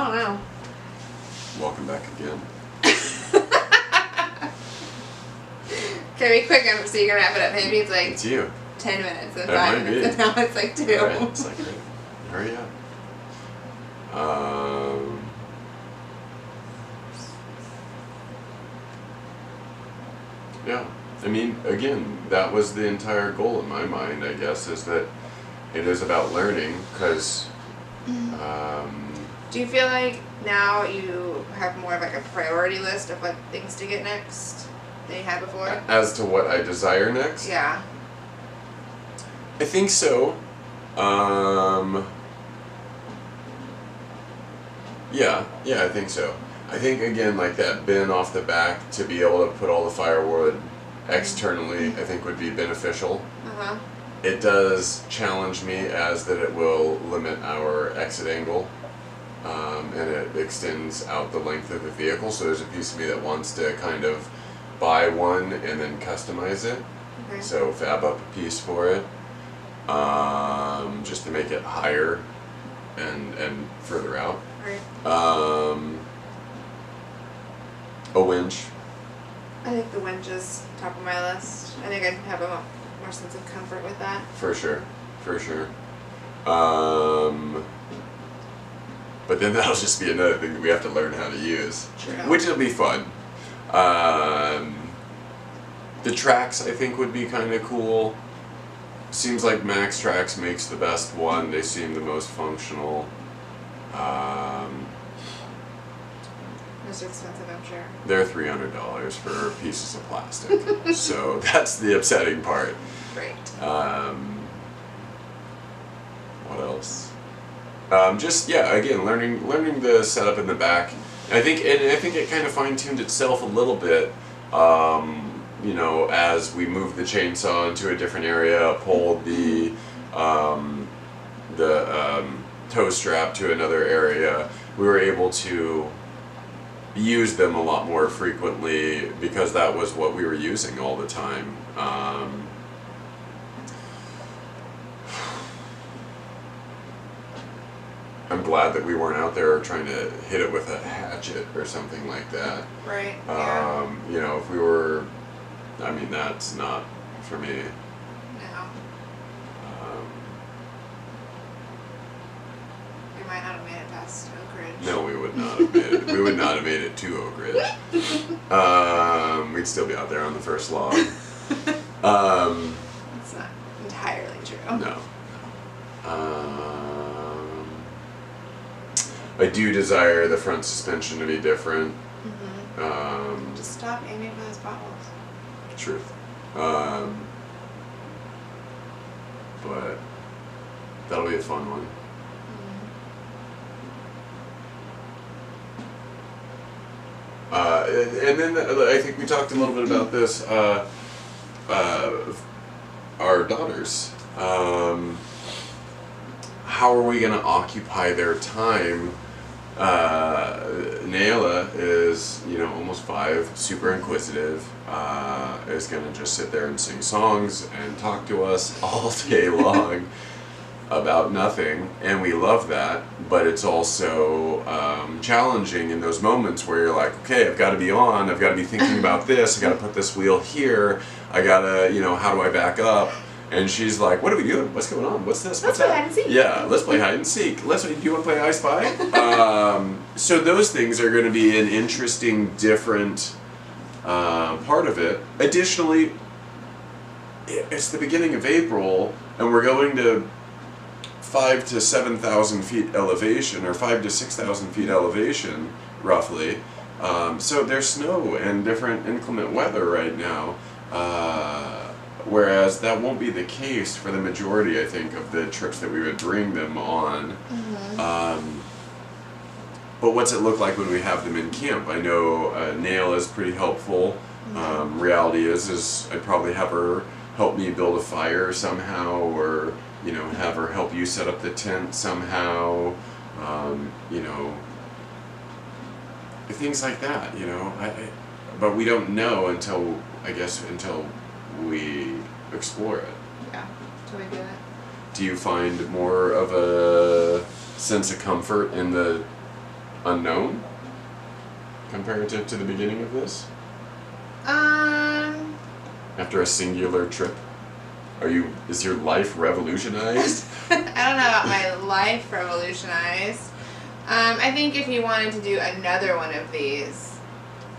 don't know. Welcome back again. Okay, be quick, so you can wrap it up. Maybe it's like It's you. 10 minutes and That 5 might minutes, be. and now it's like 2. Right, it's like, hurry up. Yeah, I mean, again, that was the entire goal in my mind, I guess, is that it is about learning, because Do you feel like now you have more of like a priority list of what things to get next than you had before? as to what I desire next? Yeah. I think so. Yeah, I think so. I think, again, like that bin off the back, to be able to put all the firewood externally, I think would be beneficial. Uh-huh. It does challenge me as that it will limit our exit angle, and it extends out the length of the vehicle, so there's a piece of me that wants to kind of buy one and then customize it. Okay. So fab up a piece for it, just to make it higher and further out. Right. A winch. I think the winch is top of my list. I think I'd have a more sense of comfort with that. For sure. But then that'll just be another thing that we have to learn how to use. True. Which will be fun. The tracks, I think, would be kind of cool. Seems like Max Tracks makes the best one. They seem the most functional. Most expensive, I'm sure. They're $300 for pieces of plastic. So that's the upsetting part. Great. What else? Again, learning the setup in the back. I think it kind of fine-tuned itself a little bit. As we moved the chainsaw into a different area, pulled the toe strap to another area, we were able to use them a lot more frequently because that was what we were using all the time. I'm glad that we weren't out there trying to hit it with a hatchet or something like that. Right. If we were, that's not for me. No. We might not have made it past Oak Ridge. No, we would not have made it. We would not have made it to Oak Ridge. We'd still be out there on the first log. That's not entirely true. No. I do desire the front suspension to be different. Mm-hmm. Just stop aiming for those potholes. Truth. But that'll be a fun one. And then I think we talked a little bit about this. Our daughters. How are we going to occupy their time? Naila is, almost 5, super inquisitive, is going to just sit there and sing songs and talk to us all day long about nothing, and we love that, but it's also challenging in those moments where you're like, okay, I've got to be on, I've got to be thinking about this, I've got to put this wheel here, I got to, how do I back up? And she's like, what are we doing? What's going on? What's this? What's Let's play hide and seek. Yeah, let's play hide and seek. Do you want to play I Spy? So those things are going to be an interesting, different part of it. Additionally, it's the beginning of April, and we're going to 5,000 to 7,000 feet elevation, or 5,000 to 6,000 feet elevation, roughly. So there's snow and different inclement weather right now. Whereas that won't be the case for the majority, I think, of the trips that we would bring them on. Mm-hmm. But what's it look like when we have them in camp? I know Nail is pretty helpful. Mm-hmm. Reality is I'd probably have her help me build a fire somehow, or have her help you set up the tent somehow. Things like that. But we don't know until we explore it. Yeah, till we do it. Do you find more of a sense of comfort in the unknown comparative to the beginning of this? After a singular trip? Is your life revolutionized? I don't know about my life revolutionized. I think if you wanted to do another one of these,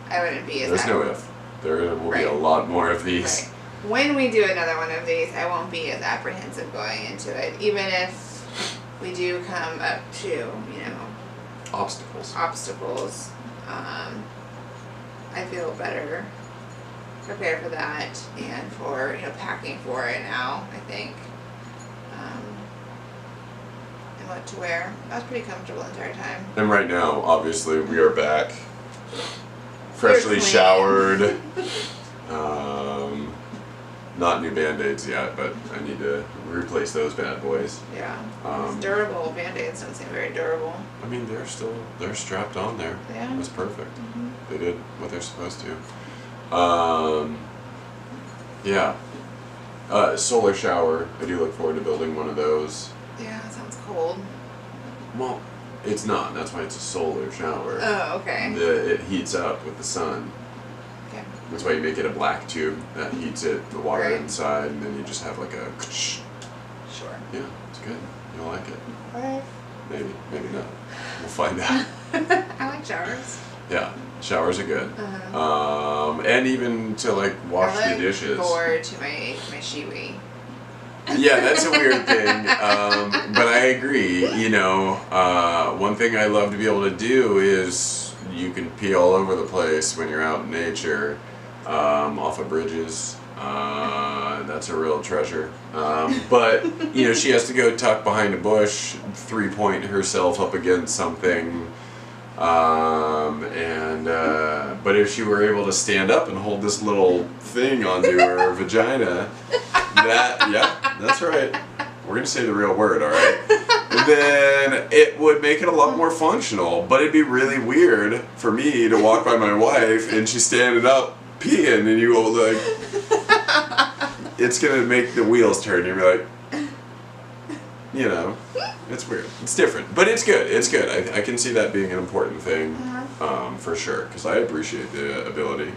I wouldn't be as There's no if. There will be a lot more of these. Right. When we do another one of these, I won't be as apprehensive going into it, even if we do come up to, you know, Obstacles. I feel better prepared for that and for, you know, packing for it now, I think. And what to wear. I was pretty comfortable the entire time. And right now, obviously, we are back. Freshly clean. showered. Not new Band-Aids yet, but I need to replace those bad boys. Yeah. It's durable. Band-Aids don't seem very durable. I mean, they're strapped on there. Yeah. That's perfect. Mm-hmm. They did what they're supposed to. Yeah. Solar shower. I do look forward to building one of those. Yeah, that sounds cold. Well, it's not. That's why it's a solar shower. Oh, okay. It heats up with the sun. Okay. That's why you make it a black tube that heats it, the water Right. inside, and then you just have like a. Sure. Yeah, it's good. You'll like it. Alright. Maybe, maybe not. We'll find out. I like showers. Yeah, showers are good. Uh-huh. And even to like wash I the look dishes. forward to my shiwi. Yeah, that's a weird thing. But I agree. You know, one thing I love to be able to do is you can pee all over the place when you're out in nature, off of bridges. And that's a real treasure. But you know, she has to go tuck behind a bush, 3-point herself up against something. But if she were able to stand up and hold this little thing onto her vagina, that's right. We're gonna say the real word, all right? Then it would make it a lot more functional. But it'd be really weird for me to walk by my wife and she's standing up peeing, and you go like, it's gonna make the wheels turn. You're like, you know, it's weird. It's different, but it's good. It's good. I can see that being an important thing, for sure, because I appreciate the ability.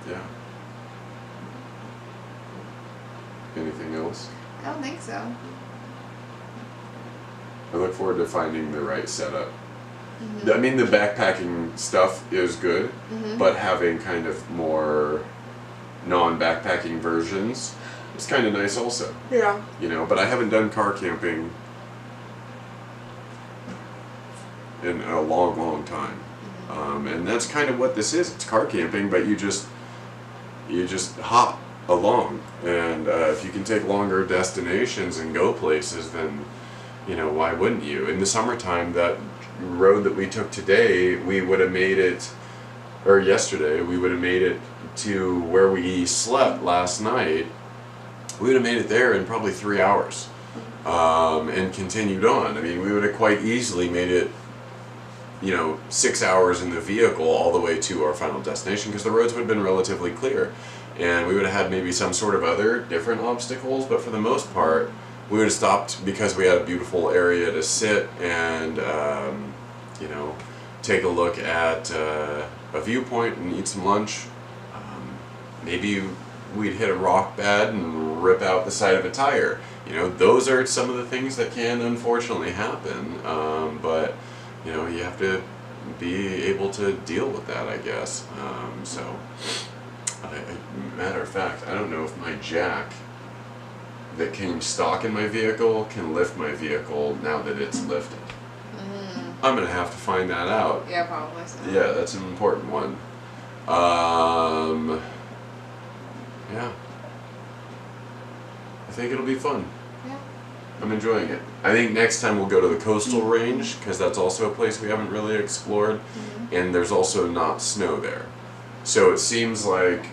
Yeah. Anything else? I don't think so. I look forward to finding the right setup. Mm-hmm. I mean, the backpacking stuff is good, Mm-hmm. but having kind of more non-backpacking versions is kind of nice also. Yeah. You know, but I haven't done car camping in a long, long time. And that's kind of what this is. It's car camping, but you just hop along. And if you can take longer destinations and go places, then, you know, why wouldn't you? In the summertime, that road that we took today, we would have made it, or yesterday, we would have made it to where we slept last night. We would have made it there in probably 3 hours, and continued on. I mean, we would have quite easily made it, you know, 6 hours in the vehicle all the way to our final destination, because the roads would have been relatively clear. And we would have had maybe some sort of other different obstacles, but for the most part, we would have stopped because we had a beautiful area to sit and, you know, take a look at a viewpoint and eat some lunch. Maybe we'd hit a rock bed and rip out the side of a tire. You know, those are some of the things that can unfortunately happen, but, you know, you have to be able to deal with that, I guess. Matter of fact, I don't know if my jack that came stock in my vehicle can lift my vehicle now that it's lifted. I'm gonna have to find that out. Yeah, probably so. Yeah, that's an important one. Yeah. I think it'll be fun. Yeah. I'm enjoying it. I think next time we'll go to the coastal range, because that's also a place we haven't really explored, and there's also not snow there. So it seems like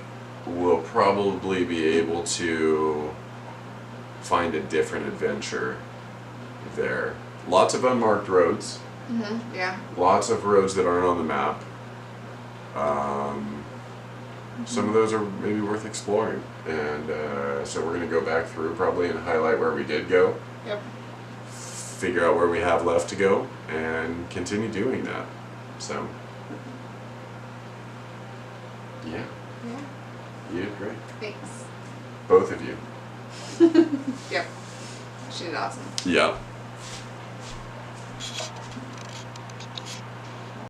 we'll probably be able to find a different adventure there. Lots of unmarked roads. Yeah. Lots of roads that aren't on the map. Some of those are maybe worth exploring, and so we're going to go back through probably and highlight where we did go. Yep. figure out where we have left to go and continue doing that. So, yeah. Yeah. You did great. Thanks. Both of you. Yep. She did awesome. Yep.